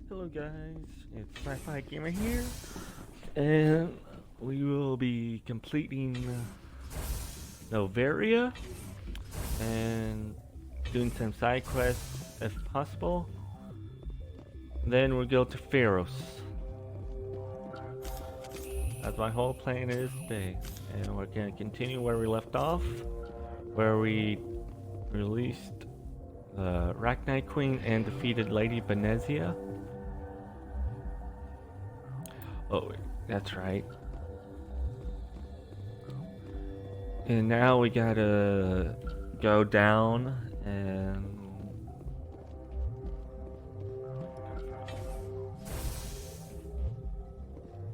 Hello guys, it's Sci-Fi Gamer here, and we will be completing Novaria and doing some side quests if possible. Then we'll go to Pharos. That's my whole plan is today, and we're gonna continue where we left off, where we released the Arachnite Queen and defeated Lady Benezia. Oh, that's right. And now we gotta go down and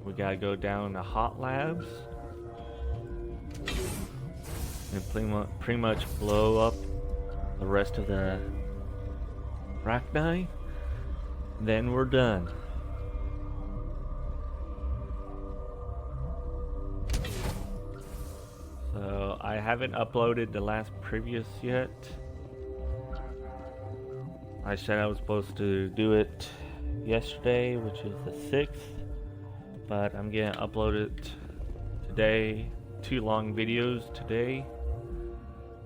we gotta go down to Hot Labs and pretty much blow up the rest of the Arachnite. Then we're done. So I haven't uploaded the last previous yet. I said I was supposed to do it yesterday, which is the 6th, but I'm gonna upload it today. 2 long videos today,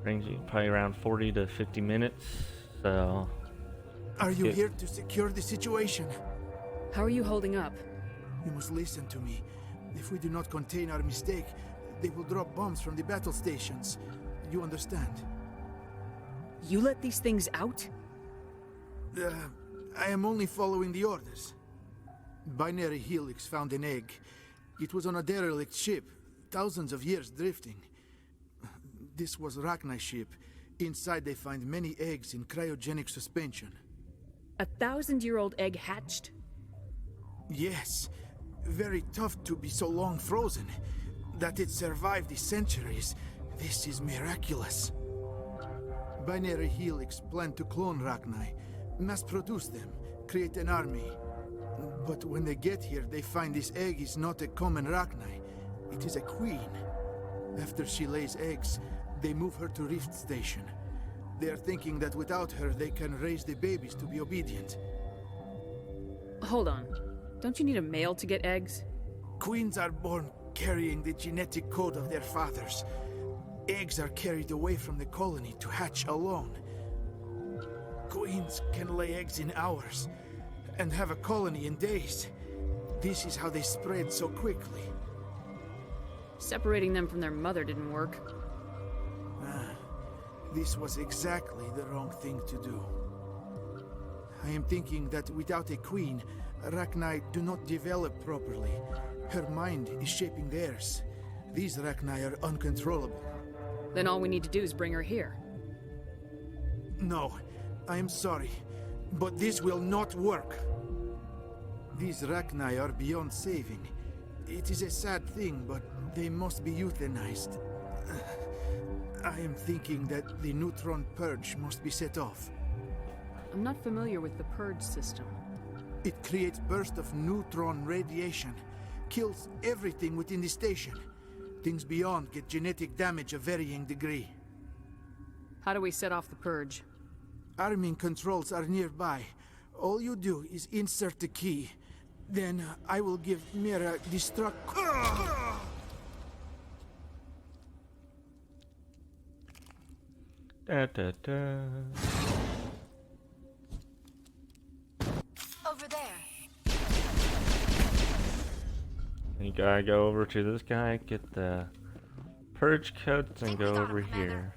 ranging probably around 40 to 50 minutes. So are you here to secure the situation? How are you holding up? You must listen to me. If we do not contain our mistake, they will drop bombs from the battle stations. You understand? You let these things out? I am only following the orders. Binary Helix found an egg. It was on a derelict ship, thousands of years drifting. This was Arachnite ship. Inside they find many eggs in cryogenic suspension. 1,000-year-old egg hatched? Yes. Very tough to be so long frozen. That it survived the centuries, this is miraculous. Binary Helix planned to clone Arachnite, mass-produce them, create an army. But when they get here, they find this egg is not a common Arachnite. It is a queen. After she lays eggs, they move her to Rift Station. They are thinking that without her, they can raise the babies to be obedient. Hold on. Don't you need a male to get eggs? Queens are born carrying the genetic code of their fathers. Eggs are carried away from the colony to hatch alone. Queens can lay eggs in hours and have a colony in days. This is how they spread so quickly. Separating them from their mother didn't work. This was exactly the wrong thing to do. I am thinking that without a queen, Arachnite do not develop properly. Her mind is shaping theirs. These Arachnite are uncontrollable. Then all we need to do is bring her here. No, I am sorry, but this will not work. These Arachnite are beyond saving. It is a sad thing, but they must be euthanized. I am thinking that the neutron purge must be set off. I'm not familiar with the purge system. It creates bursts of neutron radiation. Kills everything within the station. Things beyond get genetic damage of varying degree. How do we set off the purge? Arming controls are nearby. All you do is insert the key. Then I will give Mira destruct... Da, da, da. Over there. You gotta go over to this guy, get the purge codes, and go over here.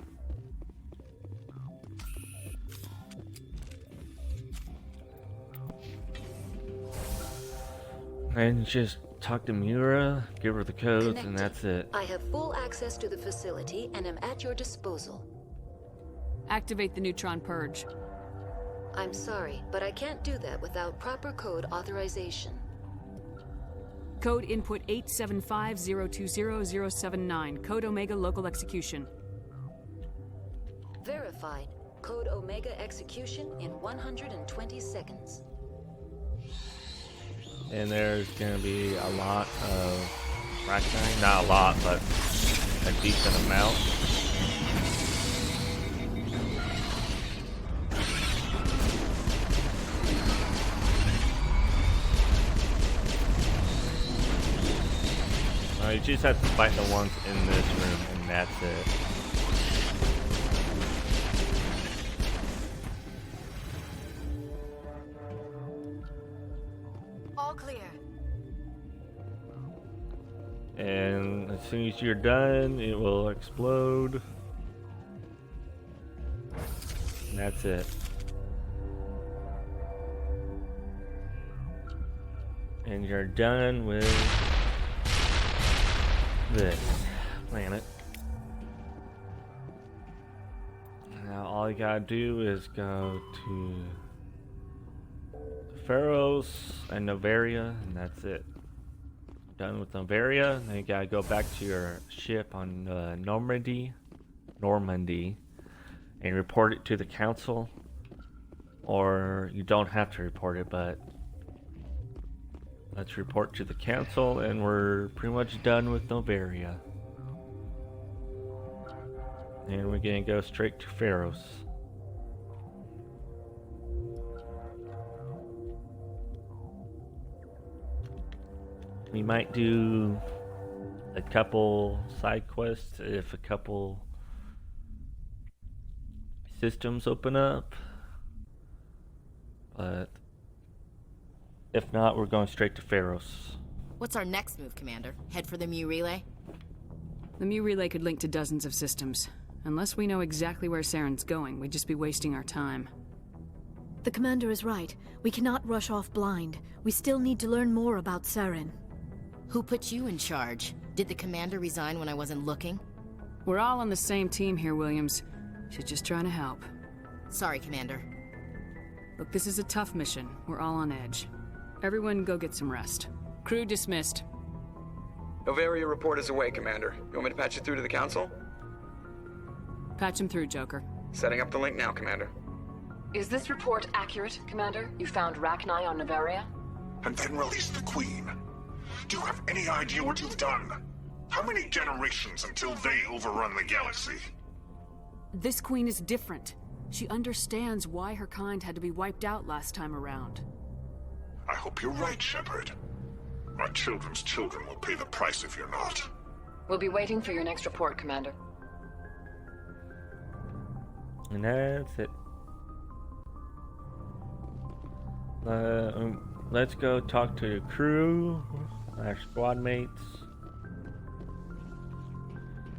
And just talk to Mira, give her the codes, and that's it. I have full access to the facility and am at your disposal. Activate the neutron purge. I'm sorry, but I can't do that without proper code authorization. Code input 875020079. Code Omega local execution. Verified. Code Omega execution in 120 seconds. And there's gonna be a lot of Arachnite. Not a lot, but a decent amount. You just have to fight the ones in this room, and that's it. All clear. And as soon as you're done, it will explode. And that's it. And you're done with this planet. Now all you gotta do is go to Pharos and Novaria, and that's it. Done with Novaria, then you gotta go back to your ship on Normandy, and report it to the council. Or you don't have to report it, but let's report to the council, and we're pretty much done with Novaria. And we're gonna go straight to Pharos. We might do a couple side quests if a couple systems open up, but if not, we're going straight to Pharos. What's our next move, Commander? Head for the Mu Relay? The Mu Relay could link to dozens of systems. Unless we know exactly where Saren's going, we'd just be wasting our time. The Commander is right. We cannot rush off blind. We still need to learn more about Saren. Who put you in charge? Did the Commander resign when I wasn't looking? We're all on the same team here, Williams. She's just trying to help. Sorry, Commander. Look, this is a tough mission. We're all on edge. Everyone go get some rest. Crew dismissed. Novaria report is away, Commander. You want me to patch it through to the Council? Patch him through, Joker. Setting up the link now, Commander. Is this report accurate, Commander? You found Rachni on Novaria? And then release the Queen. Do you have any idea what you've done? How many generations until they overrun the galaxy? This Queen is different. She understands why her kind had to be wiped out last time around. I hope you're right, Shepard. My children's children will pay the price if you're not. We'll be waiting for your next report, Commander. And that's it. Let's go talk to the crew, our squad mates.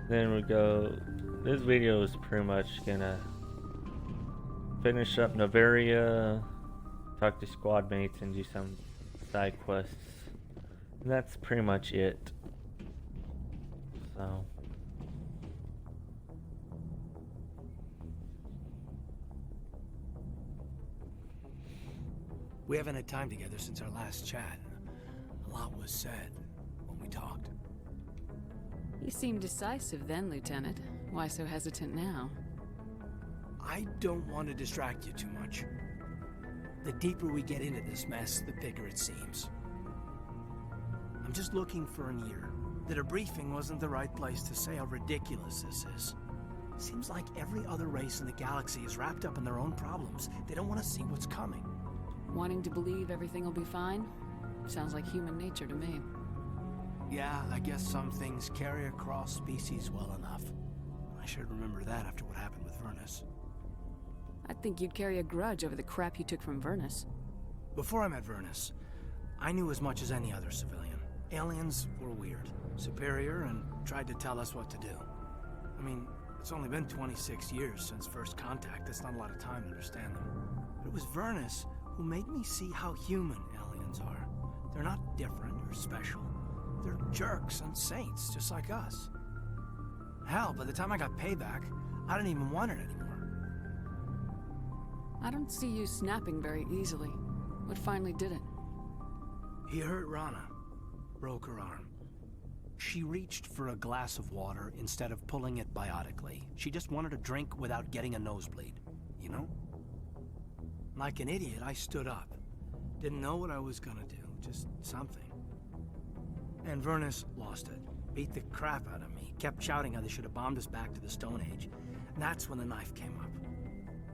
Then we go. This video is pretty much gonna finish up Novaria, talk to squad mates, and do some side quests. And that's pretty much it. So. We haven't had time together since our last chat. A lot was said when we talked. You seemed decisive then, Lieutenant. Why so hesitant now? I don't want to distract you too much. The deeper we get into this mess, the bigger it seems. I'm just looking for an ear. The debriefing wasn't the right place to say how ridiculous this is. Seems like every other race in the galaxy is wrapped up in their own problems. They don't want to see what's coming. Wanting to believe everything will be fine? Sounds like human nature to me. Yeah, I guess some things carry across species well enough. I should remember that after what happened with Vernus. I think you'd carry a grudge over the crap you took from Vernus. Before I met Vernus, I knew as much as any other civilian. Aliens were weird, superior, and tried to tell us what to do. I mean, it's only been 26 years since first contact. That's not a lot of time to understand them. But it was Vernus who made me see how human aliens are. They're not different or special. They're jerks and saints, just like us. Hell, by the time I got payback, I didn't even want it anymore. I don't see you snapping very easily. What finally did it? He hurt Rana. Broke her arm. She reached for a glass of water instead of pulling it biotically. She just wanted a drink without getting a nosebleed, you know? Like an idiot, I stood up. Didn't know what I was gonna do, just something. And Vernus lost it. Beat the crap out of me. Kept shouting how they should have bombed us back to the Stone Age. And that's when the knife came up.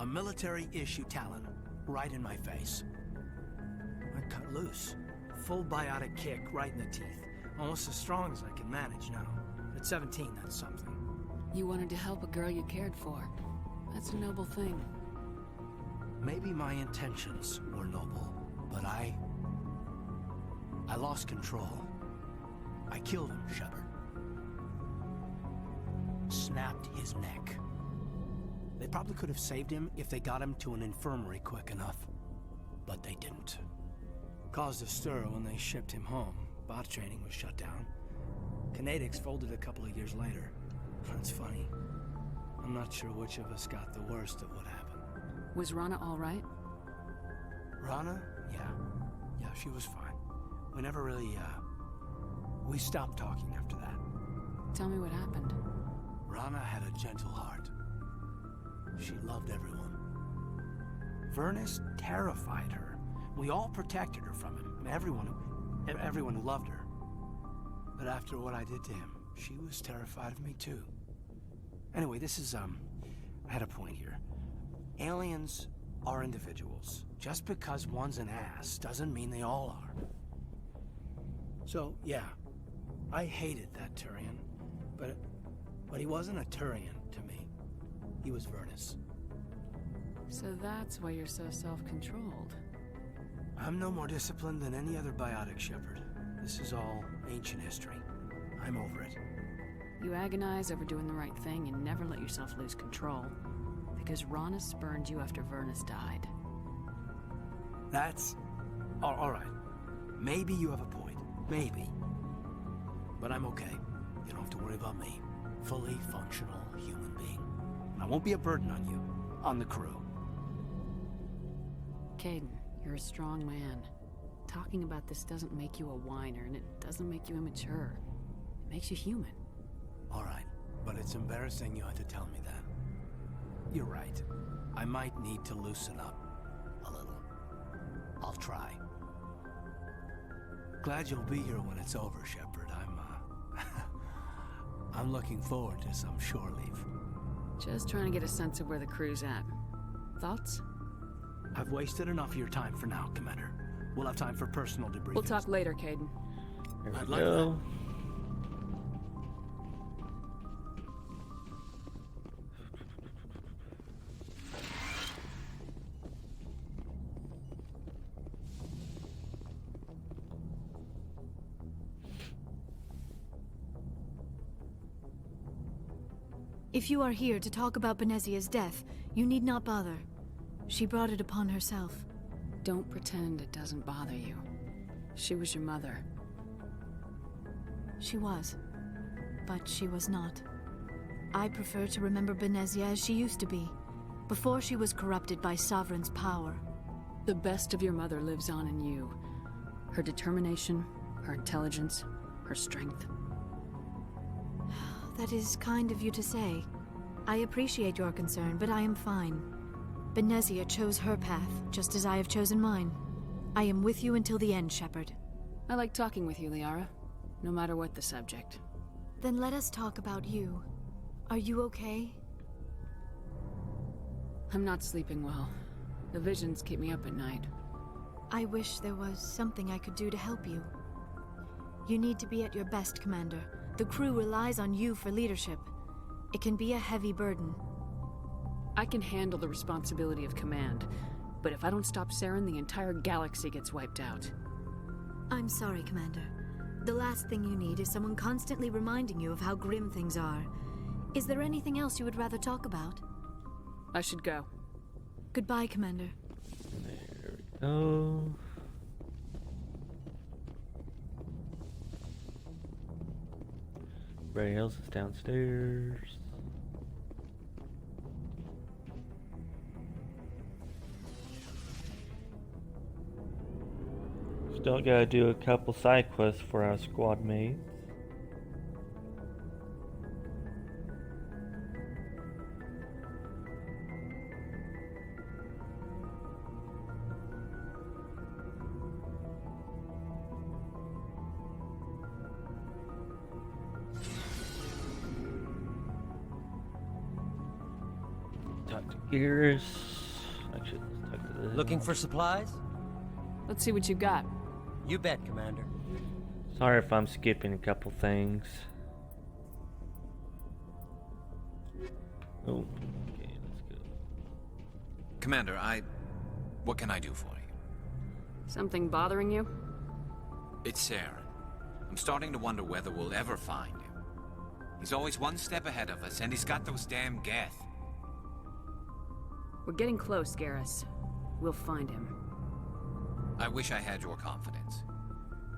A military-issue talon, right in my face. I cut loose. Full biotic kick right in the teeth. Almost as strong as I can manage now. At 17, that's something. You wanted to help a girl you cared for. That's a noble thing. Maybe my intentions were noble, but I lost control. I killed him, Shepard. Snapped his neck. They probably could have saved him if they got him to an infirmary quick enough. But they didn't. Caused a stir when they shipped him home. Bot training was shut down. Kinetics folded a couple of years later. That's funny. I'm not sure which of us got the worst of what happened. Was Rana all right? Rana? Yeah, she was fine. We never really, we stopped talking after that. Tell me what happened. Rana had a gentle heart. She loved everyone. Vernus terrified her. We all protected her from him. Everyone who loved her. But after what I did to him, she was terrified of me too. Anyway, this is, I had a point here. Aliens are individuals. Just because one's an ass doesn't mean they all are. So, yeah, I hated that Turian, but he wasn't a Turian to me. He was Vernus. So that's why you're so self-controlled. I'm no more disciplined than any other biotic, Shepard. This is all ancient history. I'm over it. You agonize over doing the right thing and never let yourself lose control. Because Rana spurned you after Vernus died. That's... all right. Maybe you have a point. Maybe. But I'm okay. You don't have to worry about me. Fully functional human being. And I won't be a burden on you. On the crew. Caden, you're a strong man. Talking about this doesn't make you a whiner, and it doesn't make you immature. It makes you human. All right. But it's embarrassing you had to tell me that. You're right. I might need to loosen up a little. I'll try. Glad you'll be here when it's over, Shepard. I'm looking forward to some shore leave. Just trying to get a sense of where the crew's at. Thoughts? I've wasted enough of your time for now, Commander. We'll have time for personal debriefings. We'll talk later, Caden. I'd like that. If you are here to talk about Benezia's death, you need not bother. She brought it upon herself. Don't pretend it doesn't bother you. She was your mother. She was. But she was not. I prefer to remember Benezia as she used to be, before she was corrupted by Sovereign's power. The best of your mother lives on in you. Her determination, her intelligence, her strength. That is kind of you to say. I appreciate your concern, but I am fine. Benezia chose her path, just as I have chosen mine. I am with you until the end, Shepard. I like talking with you, Liara. No matter what the subject. Then let us talk about you. Are you okay? I'm not sleeping well. The visions keep me up at night. I wish there was something I could do to help you. You need to be at your best, Commander. The crew relies on you for leadership. It can be a heavy burden. I can handle the responsibility of command, but if I don't stop Saren, the entire galaxy gets wiped out. I'm sorry, Commander. The last thing you need is someone constantly reminding you of how grim things are. Is there anything else you would rather talk about? I should go. Goodbye, Commander. There we go. Everybody else is downstairs. Still gotta do a couple side quests for our squad mates. Talk to Gears. Actually, let's talk to this. Looking for supplies? Let's see what you got. You bet, Commander. Sorry if I'm skipping a couple things. Oh, okay, let's go. Commander, what can I do for you? Something bothering you? It's Saren. I'm starting to wonder whether we'll ever find him. He's always one step ahead of us, and he's got those damn Geth. We're getting close, Garrus. We'll find him. I wish I had your confidence.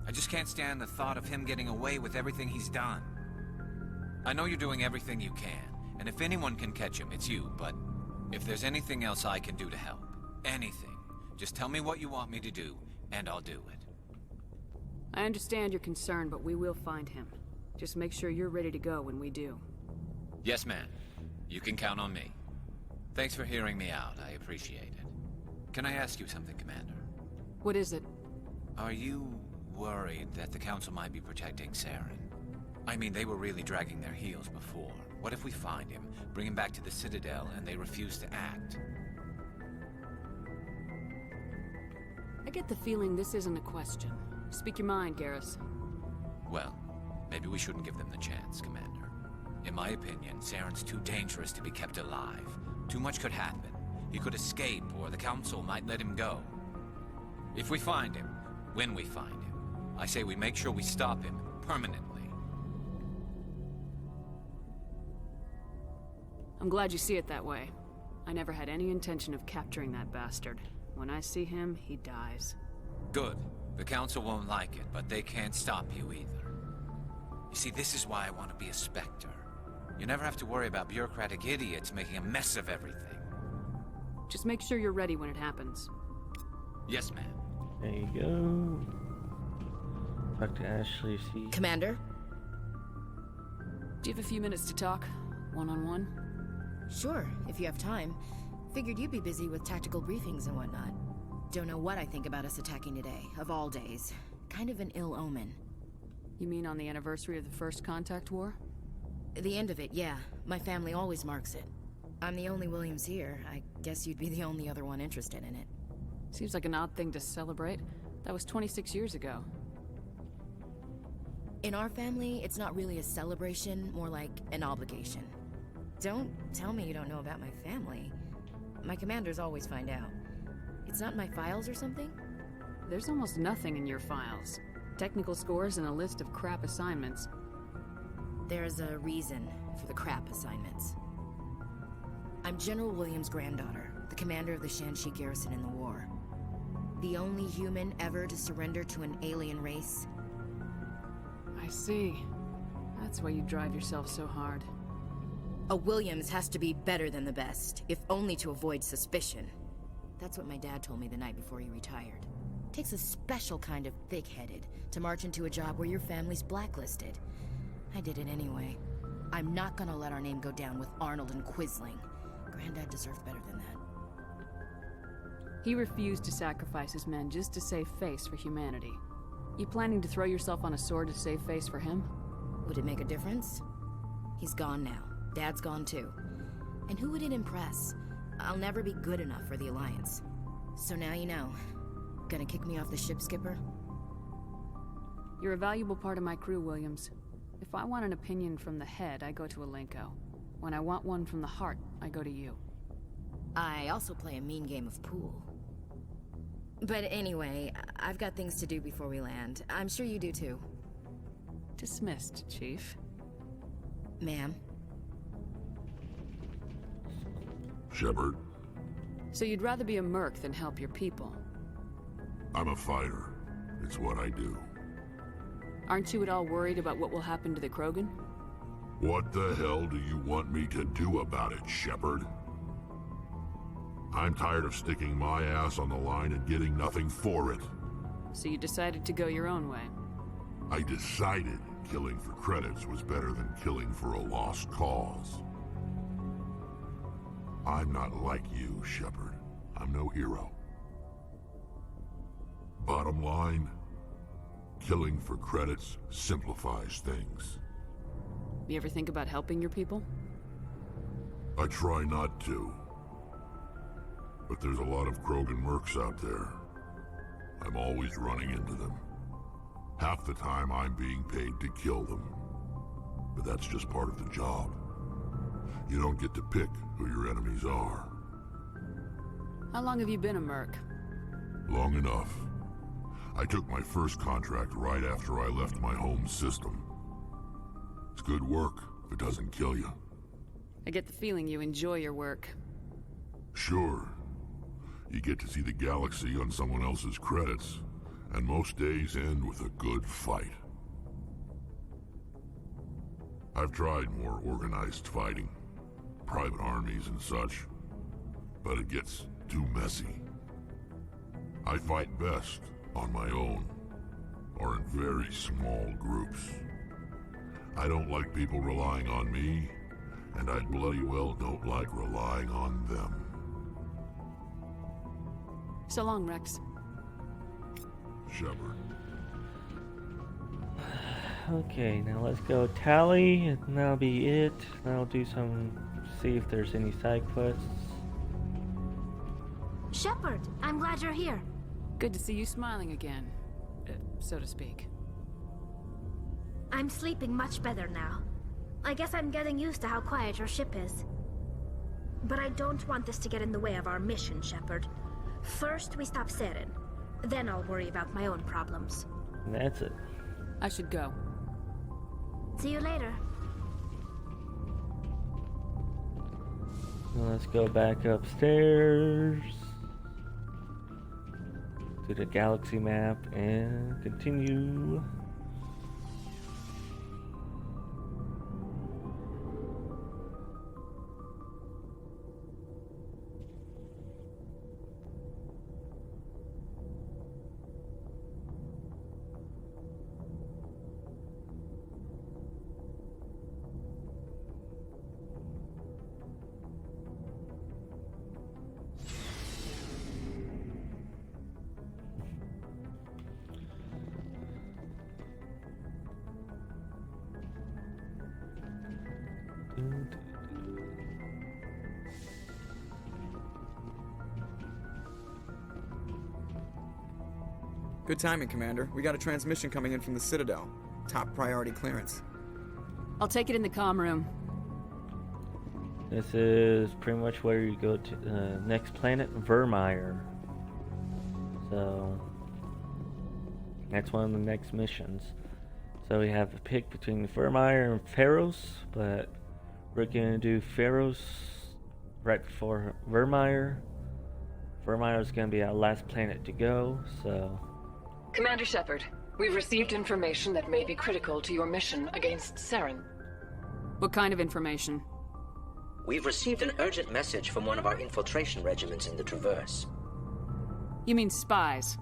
I just can't stand the thought of him getting away with everything he's done. I know you're doing everything you can, and if anyone can catch him, it's you, but if there's anything else I can do to help, anything, just tell me what you want me to do, and I'll do it. I understand your concern, but we will find him. Just make sure you're ready to go when we do. Yes, ma'am. You can count on me. Thanks for hearing me out. I appreciate it. Can I ask you something, Commander? What is it? Are you worried that the Council might be protecting Saren? I mean, they were really dragging their heels before. What if we find him, bring him back to the Citadel, and they refuse to act? I get the feeling this isn't a question. Speak your mind, Garrus. Well, maybe we shouldn't give them the chance, Commander. In my opinion, Saren's too dangerous to be kept alive. Too much could happen. He could escape, or the Council might let him go. If we find him, when we find him, I say we make sure we stop him permanently. I'm glad you see it that way. I never had any intention of capturing that bastard. When I see him, he dies. Good. The Council won't like it, but they can't stop you either. You see, this is why I want to be a Spectre. You never have to worry about bureaucratic idiots making a mess of everything. Just make sure you're ready when it happens. Yes, ma'am. There you go. Talk to Ashley, see. Commander? Do you have a few minutes to talk? One-on-one? Sure, if you have time. Figured you'd be busy with tactical briefings and whatnot. Don't know what I think about us attacking today, of all days. Kind of an ill omen. You mean on the anniversary of the First Contact War? The end of it, yeah. My family always marks it. I'm the only Williams here. I guess you'd be the only other one interested in it. Seems like an odd thing to celebrate. That was 26 years ago. In our family, it's not really a celebration, more like an obligation. Don't tell me you don't know about my family. My commanders always find out. It's not in my files or something? There's almost nothing in your files. Technical scores and a list of crap assignments. There's a reason for the crap assignments. I'm General Williams' granddaughter, the commander of the Shanxi garrison in the war. The only human ever to surrender to an alien race. I see. That's why you drive yourself so hard. A Williams has to be better than the best, if only to avoid suspicion. That's what my dad told me the night before he retired. Takes a special kind of thick-headed to march into a job where your family's blacklisted. I did it anyway. I'm not gonna let our name go down with Arnold and Quisling. Granddad deserved better than that. He refused to sacrifice his men just to save face for humanity. You planning to throw yourself on a sword to save face for him? Would it make a difference? He's gone now. Dad's gone too. And who would it impress? I'll never be good enough for the Alliance. So now you know. Gonna kick me off the ship, Skipper? You're a valuable part of my crew, Williams. If I want an opinion from the head, I go to Alenko. When I want one from the heart, I go to you. I also play a mean game of pool. But anyway, I've got things to do before we land. I'm sure you do too. Dismissed, Chief. Ma'am? Shepard, So you'd rather be a merc than help your people? I'm a fighter. It's what I do. Aren't you at all worried about what will happen to the Krogan? What the hell do you want me to do about it, Shepard? I'm tired of sticking my ass on the line and getting nothing for it. So you decided to go your own way? I decided killing for credits was better than killing for a lost cause. I'm not like you, Shepard. I'm no hero. Bottom line, killing for credits simplifies things. You ever think about helping your people? I try not to. But there's a lot of Krogan mercs out there. I'm always running into them. Half the time I'm being paid to kill them. But that's just part of the job. You don't get to pick who your enemies are. How long have you been a merc? Long enough. I took my first contract right after I left my home system. It's good work if it doesn't kill you. I get the feeling you enjoy your work. Sure. You get to see the galaxy on someone else's credits, and most days end with a good fight. I've tried more organized fighting, private armies and such, but it gets too messy. I fight best on my own, or in very small groups. I don't like people relying on me, and I bloody well don't like relying on them. So long, Rex. Shepard. Okay, now let's go tally, and that'll be it. Now I'll do see if there's any side quests. Shepard, I'm glad you're here. Good to see you smiling again, so to speak. I'm sleeping much better now. I guess I'm getting used to how quiet your ship is. But I don't want this to get in the way of our mission, Shepard. First, we stop Saren. Then I'll worry about my own problems. And that's it. I should go. See you later. Now let's go back upstairs to the galaxy map and continue. Good timing, Commander. We got a transmission coming in from the Citadel. Top priority clearance. I'll take it in the comm room. This is pretty much where you go to the next planet, Vermeer. So that's one of the next missions. So we have to pick between Vermeer and Pharos, but we're gonna do Pharos right before Vermeer. Vermeer is gonna be our last planet to go, so. Commander Shepard, we've received information that may be critical to your mission against Saren. What kind of information? We've received an urgent message from one of our infiltration regiments in the Traverse. You mean spies?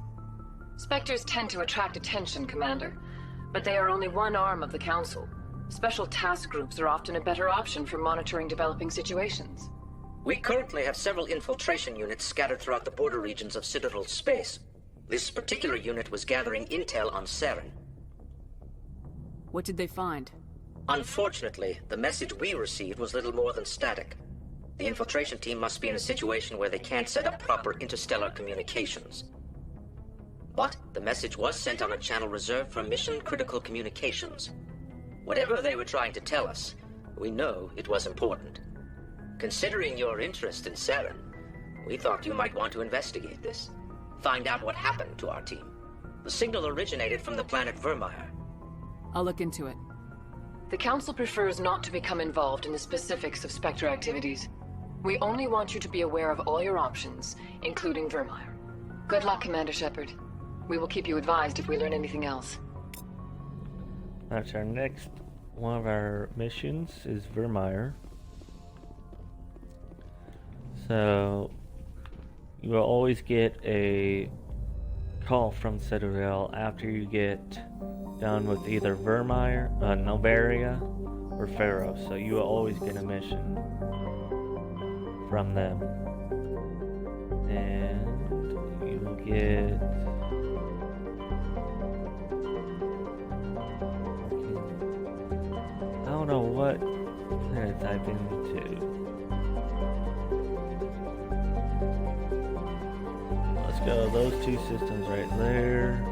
Spectres tend to attract attention, Commander, but they are only one arm of the Council. Special task groups are often a better option for monitoring developing situations. We currently have several infiltration units scattered throughout the border regions of Citadel space. This particular unit was gathering intel on Saren. What did they find? Unfortunately, the message we received was little more than static. The infiltration team must be in a situation where they can't set up proper interstellar communications. But the message was sent on a channel reserved for mission-critical communications. Whatever they were trying to tell us, we know it was important. Considering your interest in Saren, we thought you might want to investigate this. Find out what happened to our team. The signal originated from the planet Vermeer. I'll look into it. The Council prefers not to become involved in the specifics of Spectre activities. We only want you to be aware of all your options, including Vermeer. Good luck, Commander Shepard. We will keep you advised if we learn anything else. That's our next one of our missions is Vermeer. So you will always get a call from Citadel after you get done with either Vermeer, Novaria, or Pharos. So you will always get a mission from them. And you will get... I don't know what planets I've been to. Let's go, those two systems right there.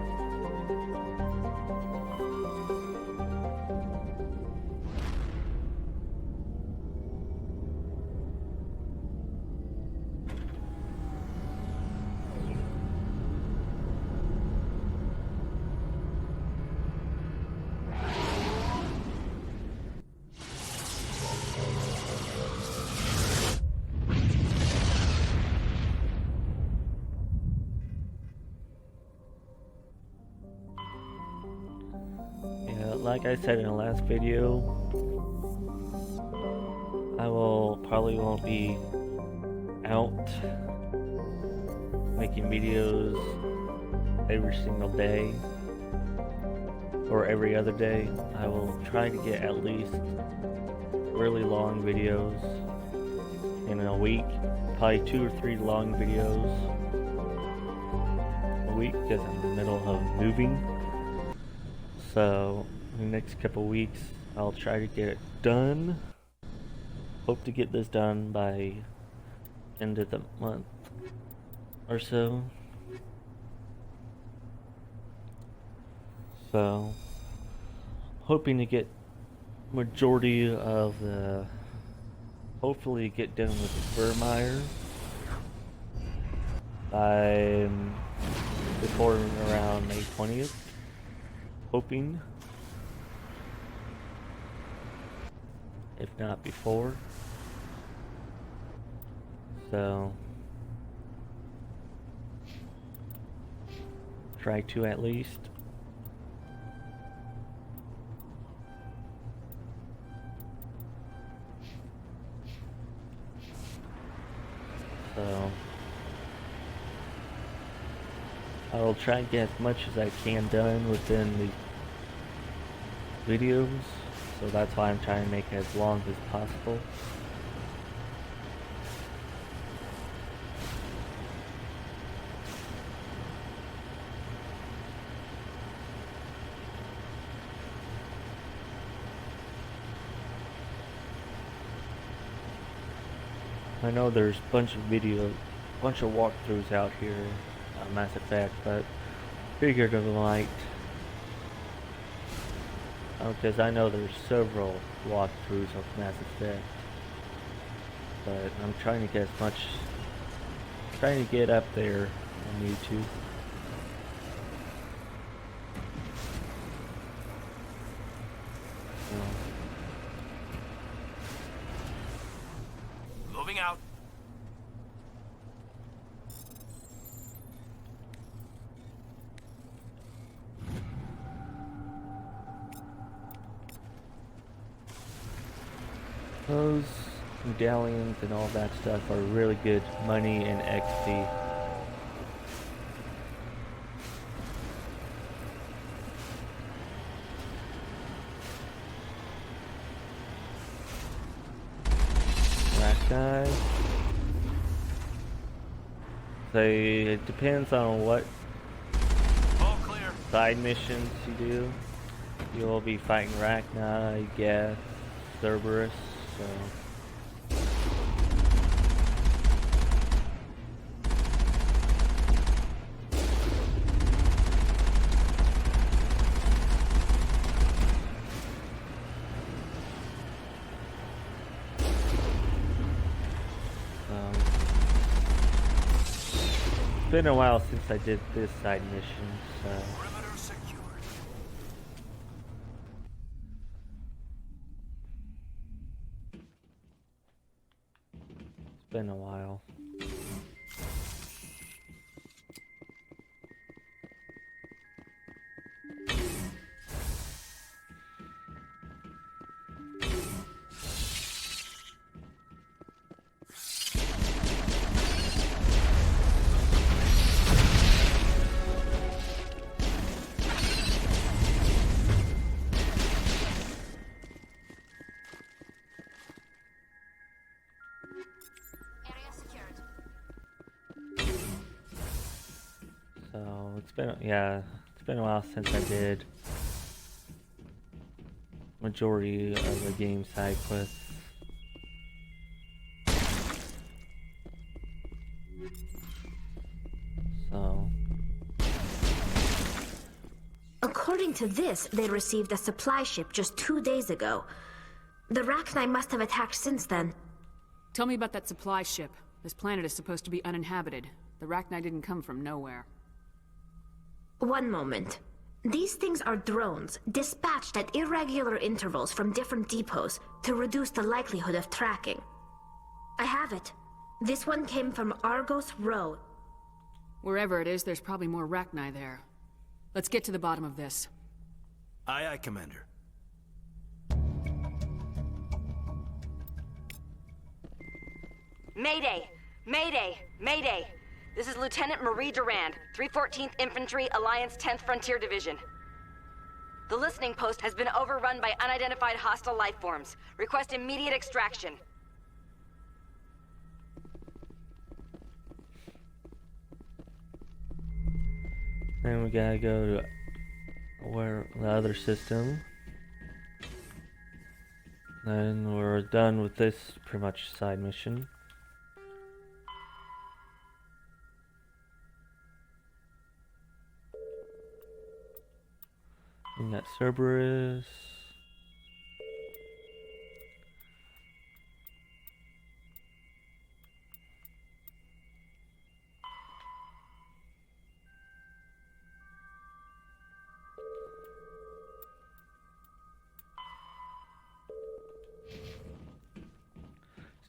like I said in the last video, I probably won't be out making videos every single day or every other day. I will try to get at least really long videos in a week, probably 2 or 3 long videos a week because I'm in the middle of moving. So in the next couple weeks I'll try to get it done. Hope to get this done by end of the month or so. So hoping to get majority of the, hopefully get done with the Vermeer by before around May 20th. Hoping, if not before. So try to at least. So I will try and get as much as I can done within the videos, so that's why I'm trying to make it as long as possible. I know there's a bunch of walkthroughs out here on Mass Effect, but figured I might, because I know there's several walkthroughs of Mass Effect, but I'm trying to get as much, trying to get up there on YouTube. Moving out. Those medallions and all that stuff are really good money and XP. Guys, so it depends on what side missions you do. You'll be fighting Rachni, I guess, Cerberus, so it's been a while since I did this side mission, so it's been a while. So it's been a while since I did majority of the game side quests. So according to this, they received a supply ship just 2 days ago. The Rachni must have attacked since then. Tell me about that supply ship. This planet is supposed to be uninhabited. The Rachni didn't come from nowhere. One moment. These things are drones, dispatched at irregular intervals from different depots to reduce the likelihood of tracking. I have it. This one came from Argos Row. Wherever it is, there's probably more Rachni there. Let's get to the bottom of this. Aye, aye, Commander. Mayday! Mayday! Mayday! This is Lieutenant Marie Durand, 314th Infantry, Alliance 10th Frontier Division. The listening post has been overrun by unidentified hostile life forms. Request immediate extraction. Then we gotta go to where the other system. Then we're done with this pretty much side mission. And that Cerberus.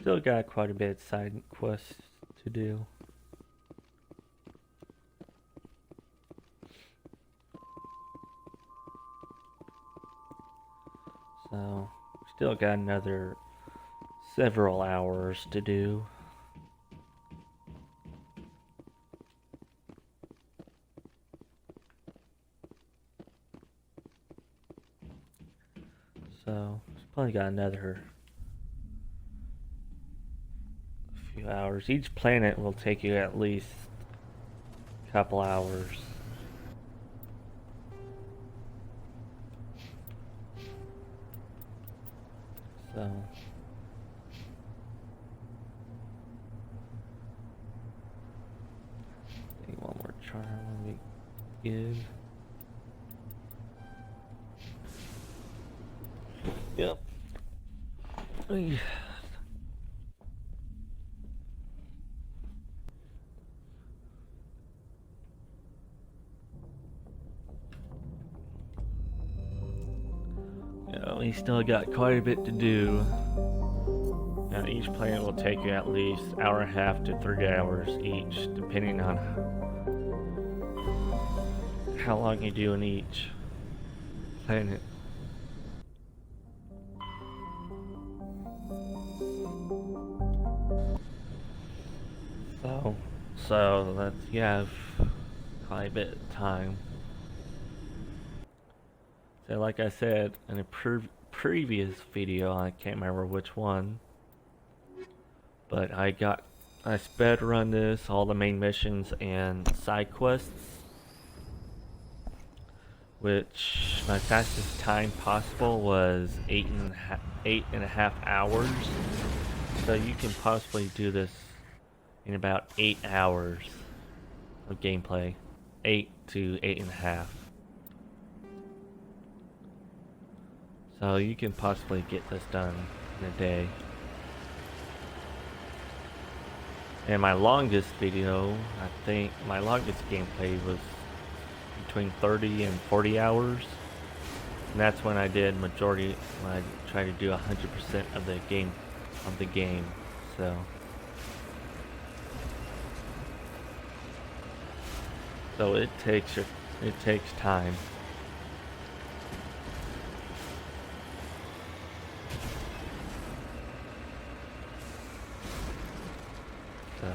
Still got quite a bit of side quests to do. So, still got another several hours to do. So, probably got another few hours. Each planet will take you at least a couple hours. So I think one more charm let me give. Yep. We still got quite a bit to do. Now each planet will take you at least an hour and a half to 3 hours each, depending on how long you do in each planet. So that's, you have quite a bit of time. So like I said in a previous video, I can't remember which one, but I sped run this, all the main missions and side quests, which my fastest time possible was 8.5 hours. So you can possibly do this in about 8 hours of gameplay, 8 to 8.5. So you can possibly get this done in a day. And my longest video, I think my longest gameplay was between 30 and 40 hours. And that's when I did when I tried to do 100% of the game. So it takes time. So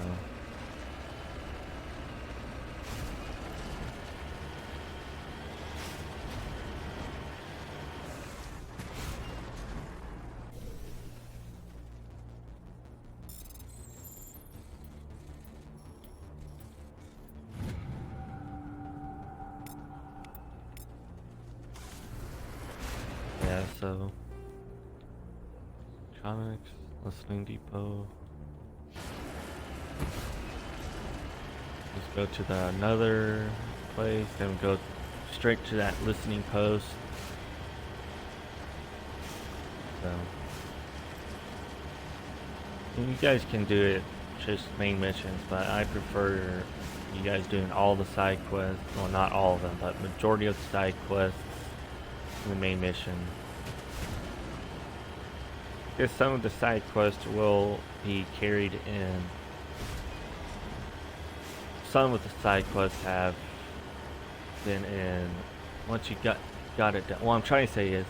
yeah, so electronics, listening depot. Let's go to another place, then go straight to that listening post. So you guys can do it just main missions, but I prefer you guys doing all the side quests. Well, not all of them, but majority of the side quests in the main mission. Because some of the side quests will be carried in. Some of the side quests have been in once you got it done. What I'm trying to say is,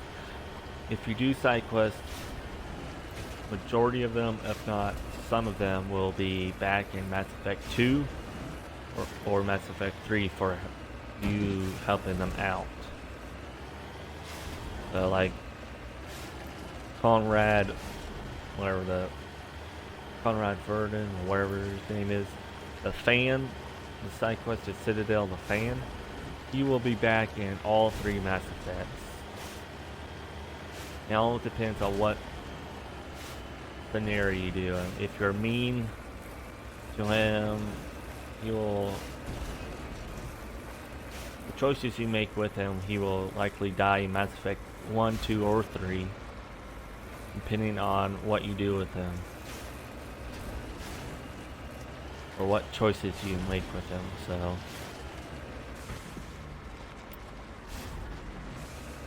if you do side quests, majority of them, if not some of them will be back in Mass Effect 2 or Mass Effect 3 for you helping them out. So like Conrad, Conrad Verdon, or whatever his name is, the fan, the side quest at Citadel, the fan, he will be back in all 3 Mass Effects. It all depends on what scenario you do. If you're mean to him, he will, the choices you make with him, he will likely die in Mass Effect 1, 2, or 3, depending on what you do with him, or what choices you make with him. So,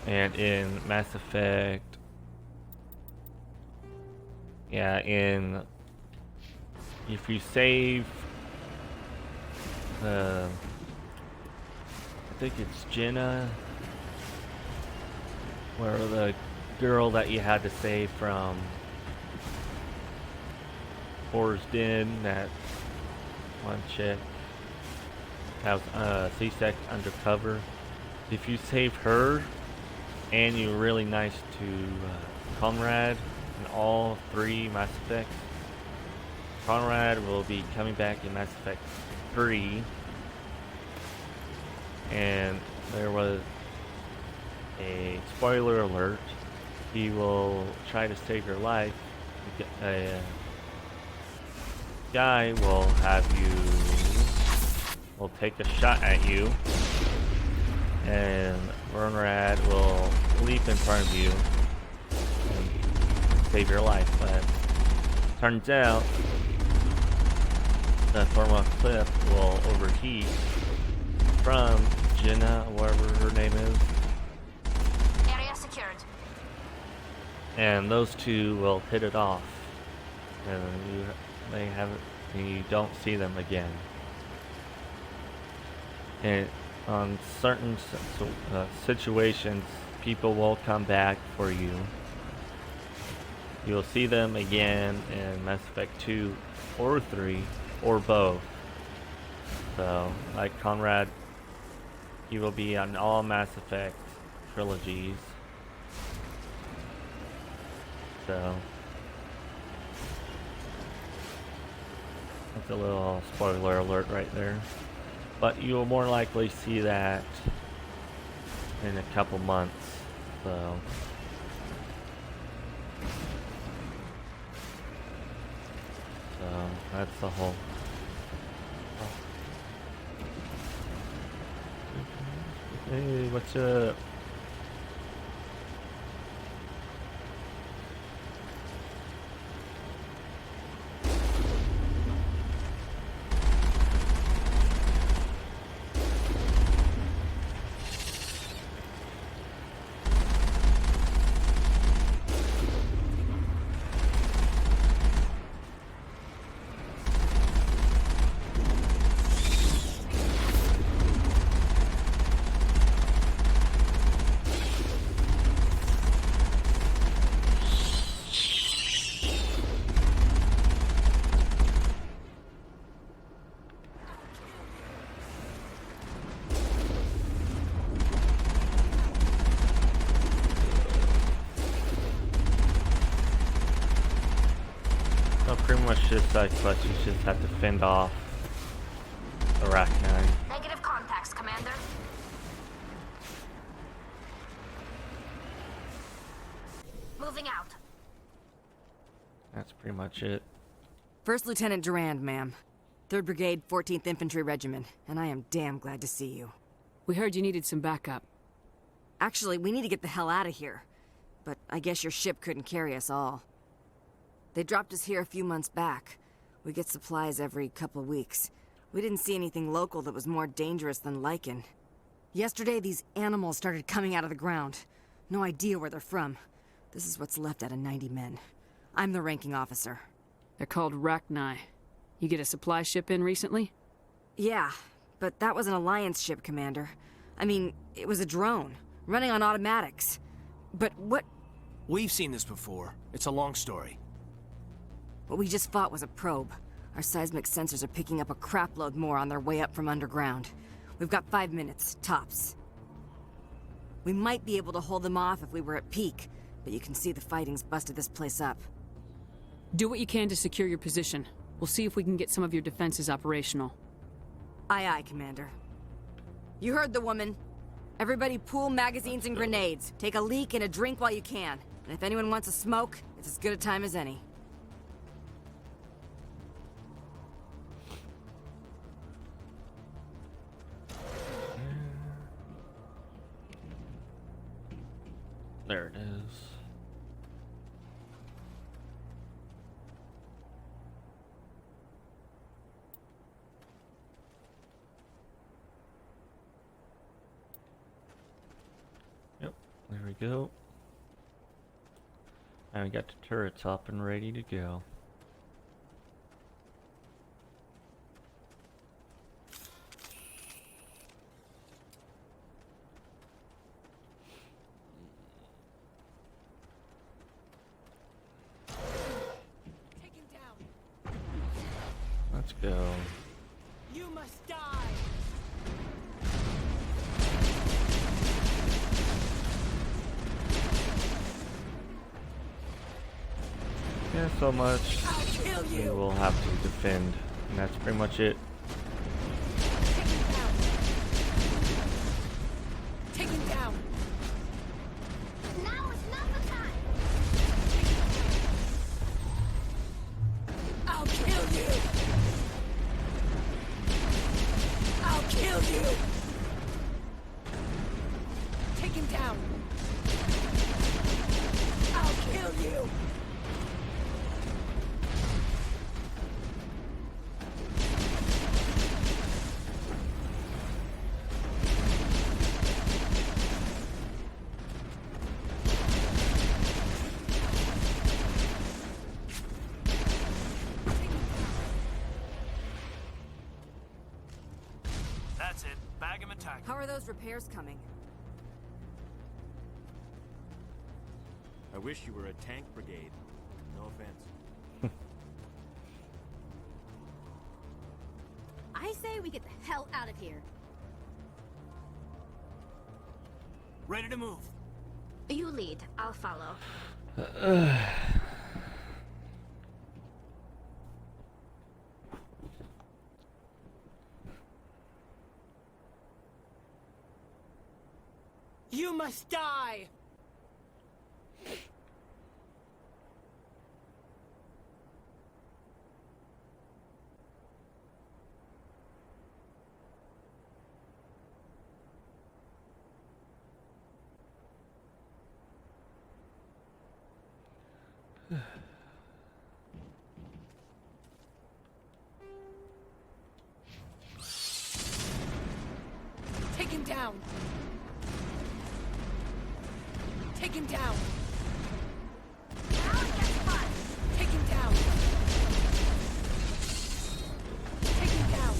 and in Mass Effect, yeah, if you save, I think it's Jenna, where the girl that you had to save from Horror's Den, that one chick that was C-Sec undercover. If you save her and you're really nice to Conrad in all 3 Mass Effects, Conrad will be coming back in Mass Effect 3, and there was a spoiler alert. He will try to save your life. A guy will take a shot at you, and Conrad will leap in front of you and save your life. But turns out the thermal clip will overheat from Jenna, whatever her name is. Area secured. And those two will hit it off, and you don't see them again. And on certain situations, people will come back for you. You'll see them again in Mass Effect 2 or 3 or both. So, like Conrad, he will be on all Mass Effect trilogies. So, that's a little spoiler alert right there. But you will more likely see that in a couple months. So, that's the whole. Hey, what's up? Pretty much just side quests, you just have to fend off Arachne. Negative contacts, Commander. Moving out. That's pretty much it. First Lieutenant Durand, ma'am. 3rd Brigade, 14th Infantry Regiment, and I am damn glad to see you. We heard you needed some backup. Actually, we need to get the hell out of here. But I guess your ship couldn't carry us all. They dropped us here a few months back. We get supplies every couple weeks. We didn't see anything local that was more dangerous than Lycan. Yesterday, these animals started coming out of the ground. No idea where they're from. This is what's left out of 90 men. I'm the ranking officer. They're called Rachni. You get a supply ship in recently? Yeah, but that was an Alliance ship, Commander. I mean, it was a drone, running on automatics. But what... We've seen this before. It's a long story. What we just fought was a probe. Our seismic sensors are picking up a crapload more on their way up from underground. We've got 5 minutes, tops. We might be able to hold them off if we were at peak, but you can see the fighting's busted this place up. Do what you can to secure your position. We'll see if we can get some of your defenses operational. Aye, aye, Commander. You heard the woman. Everybody pool magazines and grenades. Take a leak and a drink while you can. And if anyone wants a smoke, it's as good a time as any. There it is. Yep, there we go. And we got the turrets up and ready to go. Let's go. You must die. Yeah, so much we will have to defend, and that's pretty much it. Take him down. Now is not the time. I'll kill you. I'll kill you. Take him down. I'll kill you. That's it. Bag him and tag him. How are those repairs coming? I wish you were a tank brigade. No offense. I say we get the hell out of here. Ready to move. You lead. I'll follow. You must die. Take him down. Take him down. Now get fun. Take him down. Take him down.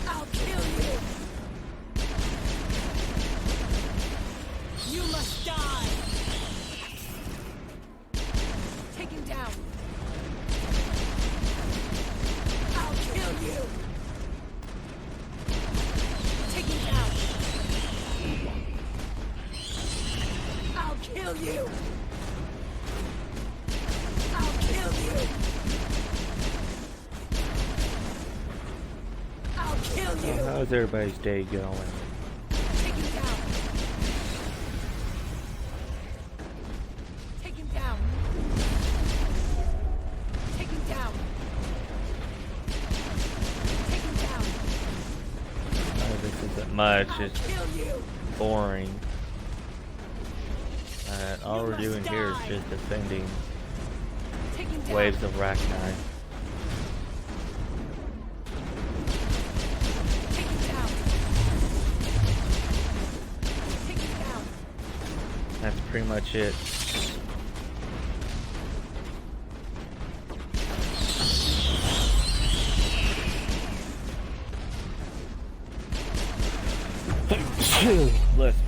I'll kill you. You must die. Take him down. I'll kill you. Take him down. I'll kill you. I'll kill you. I'll kill you. How's everybody's day going? Take him down. Take him down. Take him down. Take him down. This isn't much, it's Kill you. boring. All we're doing here is just defending Take him down. waves of Rachni. Take him down. Take him down. That's pretty much it. Listen.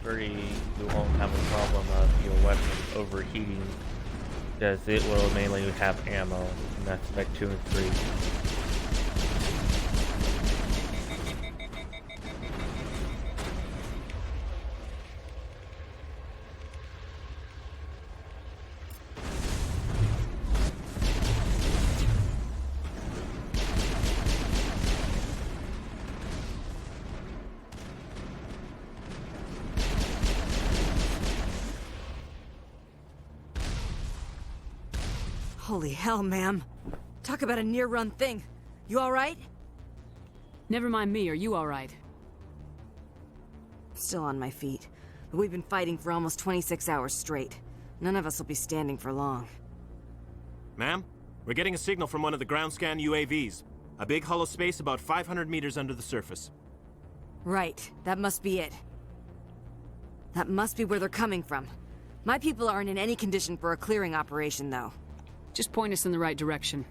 3, you won't have a problem of your weapon overheating, because it will mainly have ammo, and that's Spec 2 and 3. Holy hell, ma'am. Talk about a near-run thing. You alright? Never mind me, are you alright? Still on my feet. But we've been fighting for almost 26 hours straight. None of us will be standing for long. Ma'am, we're getting a signal from one of the ground scan UAVs. A big hollow space about 500 meters under the surface. Right, that must be it. That must be where they're coming from. My people aren't in any condition for a clearing operation, though. Just point us in the right direction.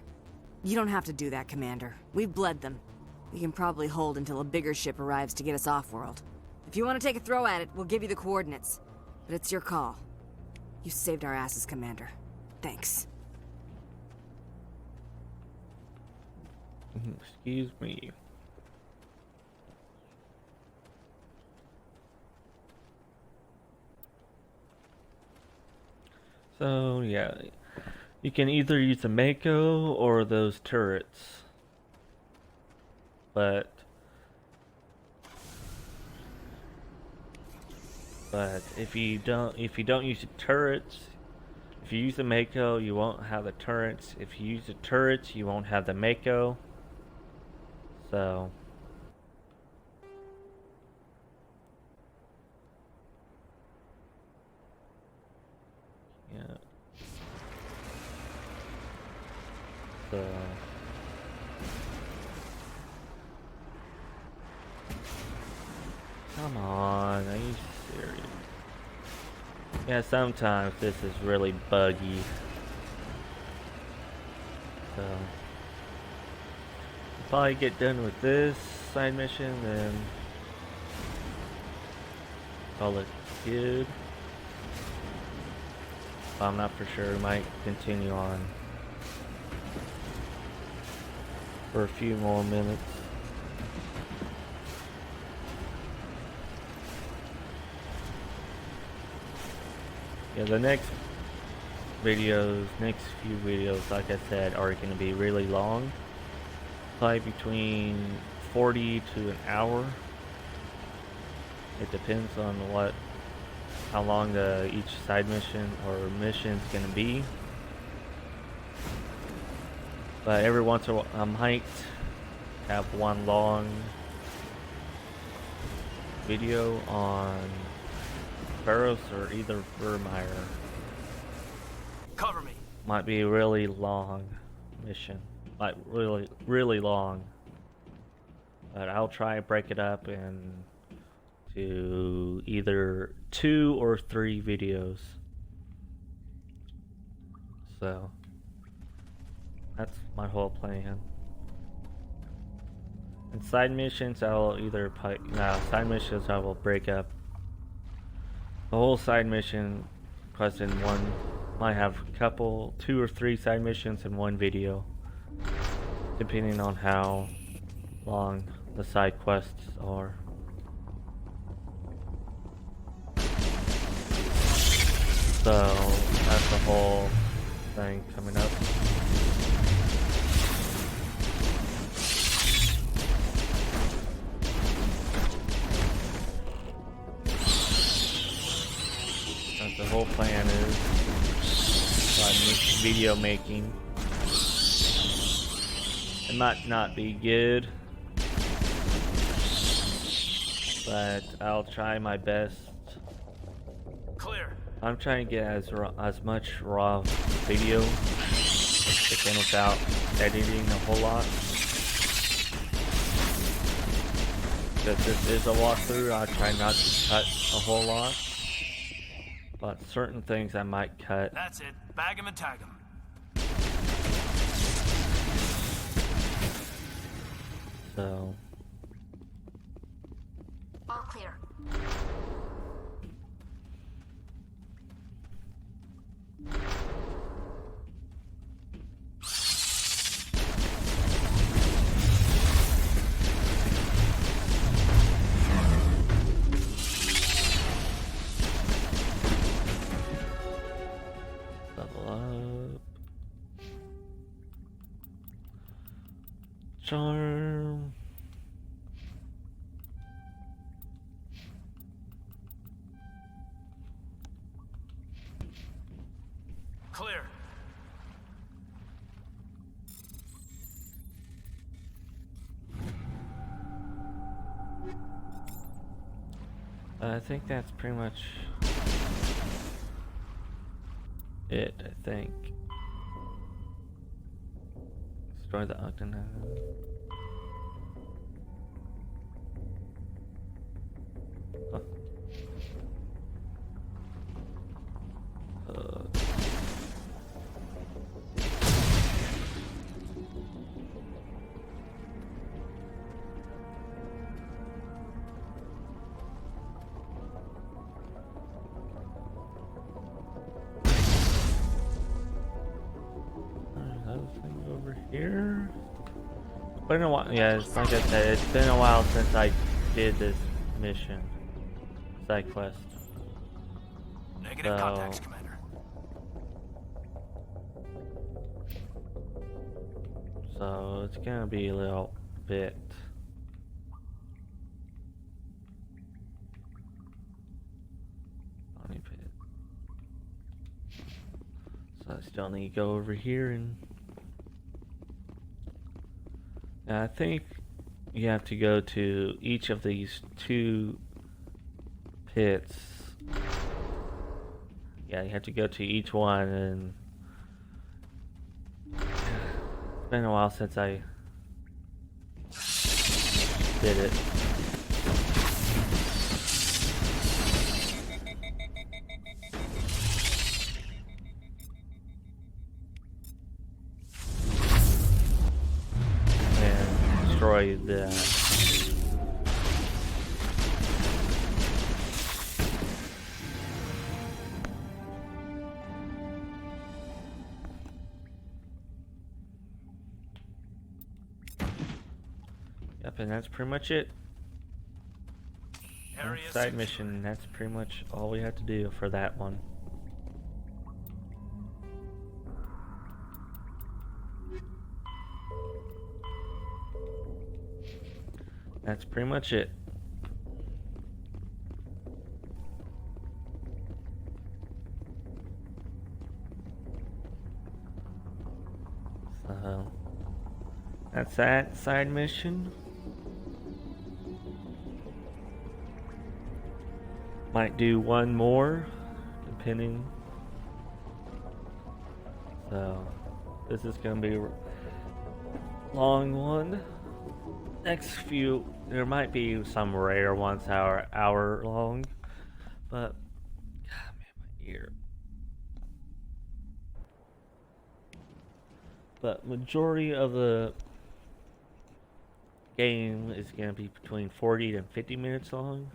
You don't have to do that, Commander. We've bled them. We can probably hold until a bigger ship arrives to get us off-world. If you want to take a throw at it, we'll give you the coordinates. But it's your call. You saved our asses, Commander. Thanks. Excuse me. So, yeah. You can either use the Mako or those turrets. But if you don't use the turrets, if you use the Mako, you won't have the turrets. If you use the turrets, you won't have the Mako. So yeah. So come on, are you serious? Yeah, sometimes this is really buggy. So probably get done with this side mission, then call it good. But I'm not for sure. Might continue on for a few more minutes. Yeah, the next few videos, like I said, are going to be really long. Probably between 40 to an hour. It depends on how long each side mission or mission is going to be. But every once in a while, I might have one long video on Barrows or either Vermeer. Cover me. Might be a really long mission. Like really, really long. But I'll try and break it up into either 2 or 3 videos. So that's my whole plan. And side missions, I will break up the whole side mission plus in one. Might have a couple, 2 or 3 side missions in one video, depending on how long the side quests are. So that's the whole thing coming up. That's the whole plan is. Video making. It might not be good, but I'll try my best. Clear. I'm trying to get as much raw video as I can without editing a whole lot. Because this is a walkthrough, I'll try not to cut a whole lot. But certain things I might cut. That's it. Bag him and tag him. So All clear. Level up. Charm. Clear. I think that's pretty much it, I think. Destroy the Octonauts. Huh. Over here. Been a while. Yeah, it's like I said, it's been a while since I did this mission, side quest. Negative contacts, Commander. So it's gonna be a little bit. Bonnie pit. So I still need to go over here and. I think you have to go to each of these 2 pits. Yeah, you have to go to each one, and it's been a while since I did it. Destroy the Yep, and that's pretty much it. Side mission, that's pretty much all we have to do for that one. That's pretty much it. So that's that side mission. Might do one more, depending. So this is gonna be a long one. Next few, there might be some rare ones that are hour long, but God, man, my ear. But majority of the game is gonna be between 40 and 50 minutes long.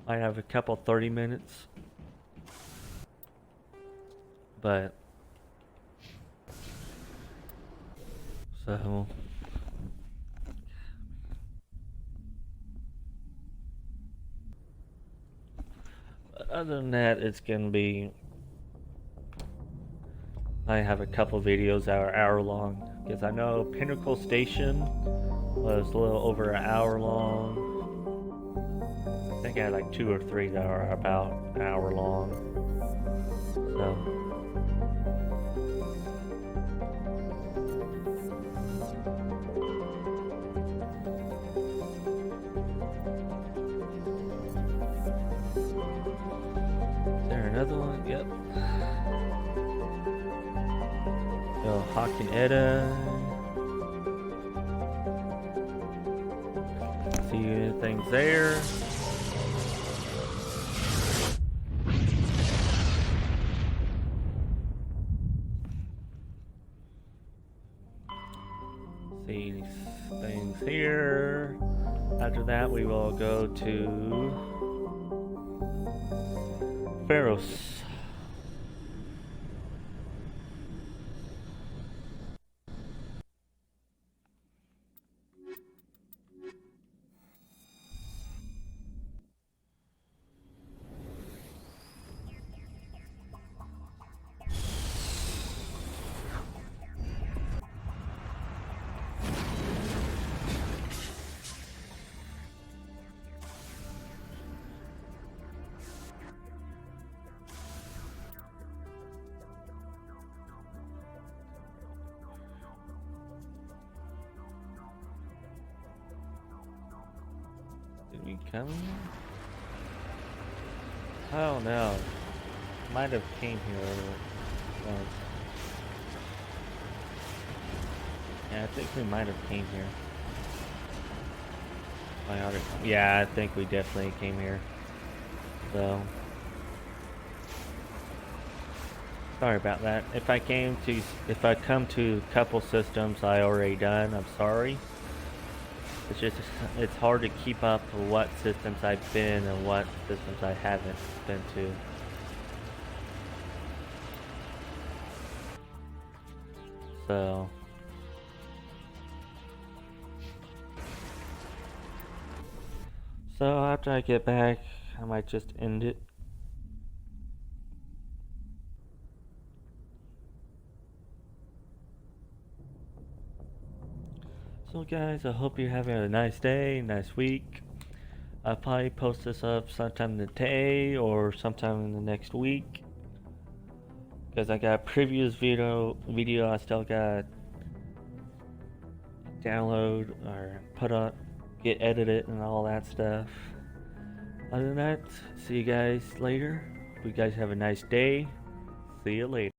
I have a couple 30 minutes, but so. Other than that, it's gonna be. I have a couple videos that are hour long because I know Pinnacle Station was a little over an hour long. I think I had like 2 or 3 that are about an hour long. So. Another one, yep. So Hawk and Edda. See things there. See things here. After that, we will go to Pharos. You coming? I don't know. Might have came here once. Yeah, I think we might have came here. Yeah, I think we definitely came here. So sorry about that. If I come to a couple systems I already done, I'm sorry. It's hard to keep up with what systems I've been and what systems I haven't been to. So after I get back, I might just end it. So guys, I hope you're having a nice day, nice week. I'll probably post this up sometime today or sometime in the next week. Because I got a previous video I still got download or put up, get edited and all that stuff. Other than that, see you guys later. Hope you guys have a nice day. See you later.